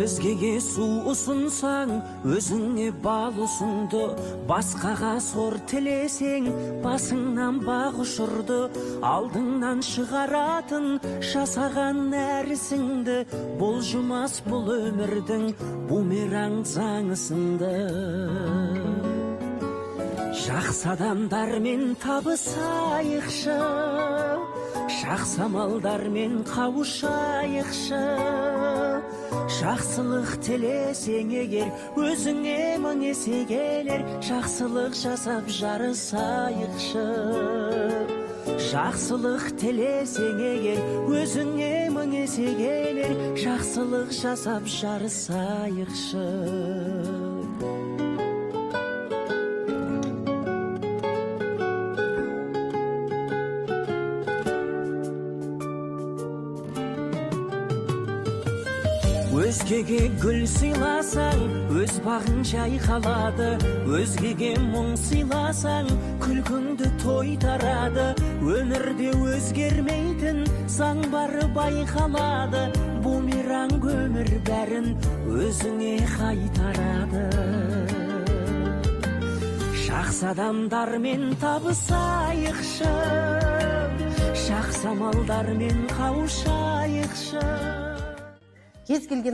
Өзгеге су ұсынсаң, өзіңе бал ұсынды. Басқаға сор тілесең, басыңнан бақ ұшырды. Алдыңнан шығаратын жасаған нәрісіңді. Бұлжымас бұл өмірдің бумеранг заңы сынды. Жақсы адамдармен табысайықшы, жақсы амалдармен қауышайықшы. Жақсылық тілесең егер, өзіңе мың есе келер. Жақсылық жасап жарысайықшы. Жақсылық тілесең егер, өзіңе мың есе келер. Жақсылық жасап жарысайықшы. Өзгеге гүл сыйласаң, өз бағың жайқалады. Өзгеге мұң сыйласаң, күлкіңді тойтарады. Өмірде өзгермейтін заң бары байқалады. Бумеранг өмір бәрін өзіңе қайтарады. Жақсы адамдармен табысайықшы, жақсы амалдармен қауышайықшы. Кез келген